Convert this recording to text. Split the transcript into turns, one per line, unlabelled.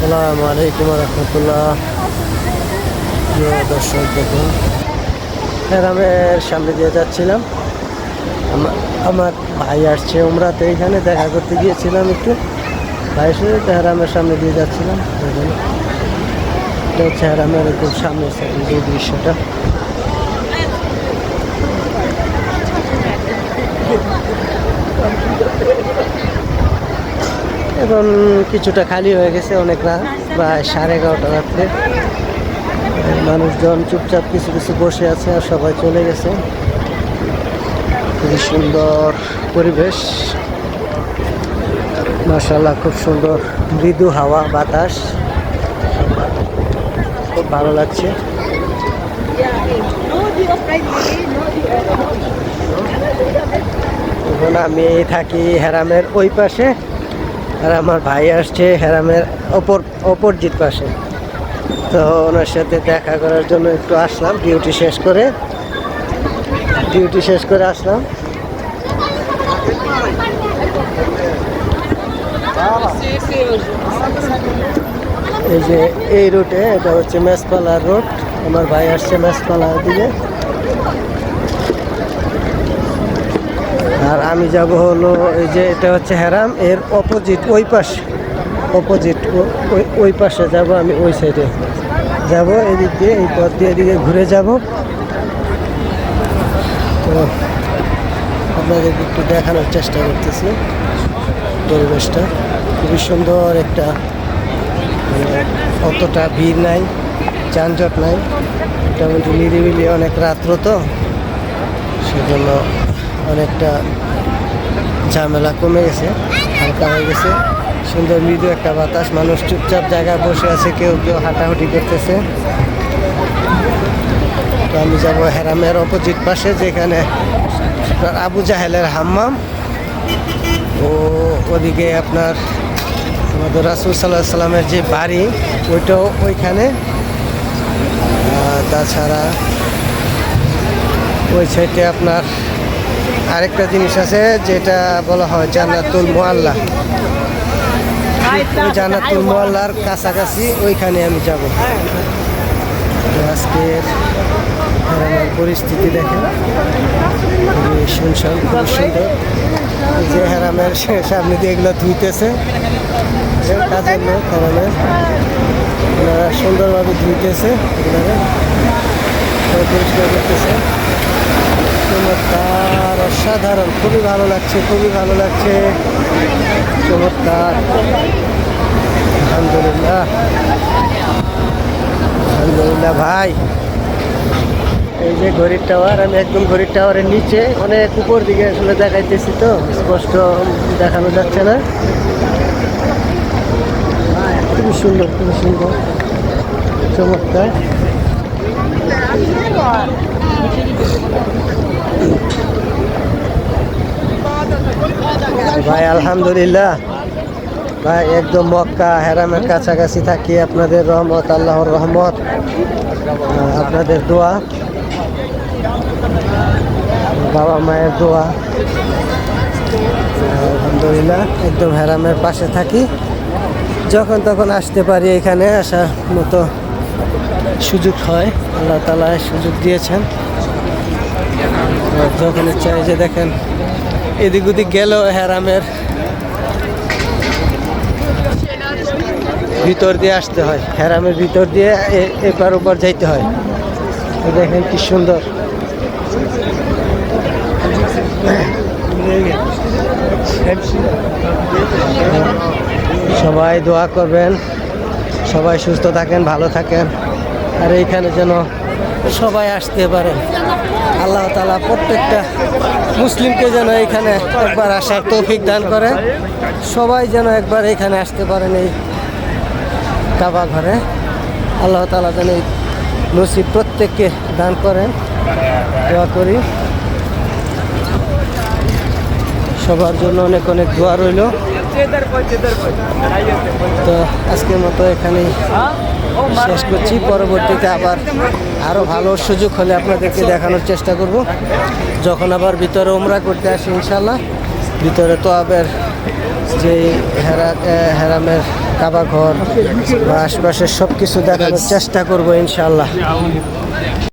আসসালামু আলাইকুম রহমতুল্লাহ। প্রিয় দর্শক, দেখুন হেরামের সামনে দিয়ে যাচ্ছিলাম। আমার ভাই আসছে উমরাতে, এখানে দেখা করতে গিয়েছিলাম একটু। ভাইয়ের সাথে হেরামের সামনে দিয়ে যাচ্ছিলাম। এটা হচ্ছে হেরামের একটু সামনে যে দৃশ্যটা। এখন কিছুটা খালি হয়ে গেছে, অনেক রাত, প্রায় 11:30 রাত্রে। মানুষজন চুপচাপ কিছু কিছু বসে আছে, আর সবাই চলে গেছে। খুবই সুন্দর পরিবেশ, মাশাআল্লাহ, খুব সুন্দর মৃদু হাওয়া বাতাস, খুব ভালো লাগছে। এখন আমি থাকি হেরামের ওই পাশে, আর আমার ভাই আসছে হেরামের অপরজিট পাশে। তো ওনার সাথে দেখা করার জন্য একটু আসলাম, ডিউটি শেষ করে আসলাম। এই যে এই রুটে, এটা হচ্ছে মেসপালার রোড। আমার ভাই আসছে মেসপালার দিকে, আর আমি যাব হলো এই যে এটা হচ্ছে হেরাম, এর অপোজিট ওই পাশে যাব। আমি ওই সাইডে যাব, এদিক দিয়ে, এই পথ দিয়ে এদিকে ঘুরে যাব। তো আপনাদের একটু দেখানোর চেষ্টা করতেছি পরিবেশটা। খুবই সুন্দর একটা, অতটা ভিড় নাই, যানজট নাই, মোটামুটি নিরিবিলি। অনেক রাত্র তো, সেজন্য অনেকটা ঝামেলা কমে গেছে, হালকা হয়ে গেছে। সুন্দর মৃদু একটা বাতাস, মানুষ চুপচাপ জায়গায় বসে আছে, কেউ কেউ হাঁটাহুটি করতেছে। তো আমি যাব হেরামের অপোজিট পাশে, যেখানে আবু জাহেলের হাম্মাম, ও ওদিকে আপনার আমাদের রাসূল সাল্লাল্লাহু আলাইহি সাল্লামের যে বাড়ি, ওইটাও ওইখানে। তাছাড়া ওই সাইডে আপনার আরেকটা জিনিস আছে, যেটা বলা হয় জান্নাতুল মুআল্লা। ওই জান্নাতুল মুআল্লার কাছাকাছি ওইখানে আমি যাব। আজকের হেরামের পরিস্থিতি দেখেন, খুবই শুনশান, খুবই সুন্দর। যে হেরামের সামনে দিয়ে এগুলো ধুইতেছে, কাজের লোক হেরামের, ওনারা সুন্দরভাবে ধুইতেছে, এগুলো পরিষ্কার করতেছে। চমৎকার, অসাধারণ, খুবই ভালো লাগছে, চমৎকার। আলহামদুলিল্লাহ ভাই। এই যে ঘড়ির টাওয়ার, আমি একদম ঘড়ির টাওয়ারের নিচে, অনেক উপর দিকে আসলে দেখাইতেছি, তো স্পষ্ট দেখানো যাচ্ছে না। খুবই সুন্দর, চমৎকার। ভাই আলহামদুলিল্লাহ ভাই, একদম মক্কা হেরামের কাছাকাছি থাকি। আপনাদের রহমত, আল্লাহর রহমত, আপনাদের দোয়া, বাবা মায়ের দোয়া, আলহামদুলিল্লাহ একদম হেরামের পাশে থাকি। যখন তখন আসতে পারি, এখানে আসার মতো সুযোগ হয়, আল্লাহ তাআলা সুযোগ দিয়েছেন। যখন ইচ্ছা, যে দেখেন এদিক ওদিক গেলেও হেরামের ভিতর দিয়ে আসতে হয়, হেরামের ভিতর দিয়ে এপার ওপার যাইতে হয়। দেখেন কি সুন্দর। সবাই দোয়া করবেন, সবাই সুস্থ থাকেন, ভালো থাকেন, আর এইখানে যেন সবাই আসতে পারেন। আল্লাহ তাআলা প্রত্যেকটা মুসলিমকে যেন এখানে একবার আসার তৌফিক দান করেন। সবাই যেন একবার এখানে আসতে পারেন, এই কাবা ঘরে। আল্লাহ তাআলা যেন এই নসিব প্রত্যেককে দান করেন, দোয়া করি। সবার জন্য অনেক অনেক দোয়া রইল। তো আজকের মতো এখানেই শেষ করছি। পরবর্তীতে আবার আরও ভালো সুযোগ হলে আপনাদেরকে দেখানোর চেষ্টা করব, যখন আবার ভিতরে উমরা করতে আসি ইনশাল্লাহ। ভিতরে তোয়াবের যে হেরামের কাবা ঘর বা আশপাশের সব কিছু দেখানোর চেষ্টা করবো ইনশাআল্লাহ।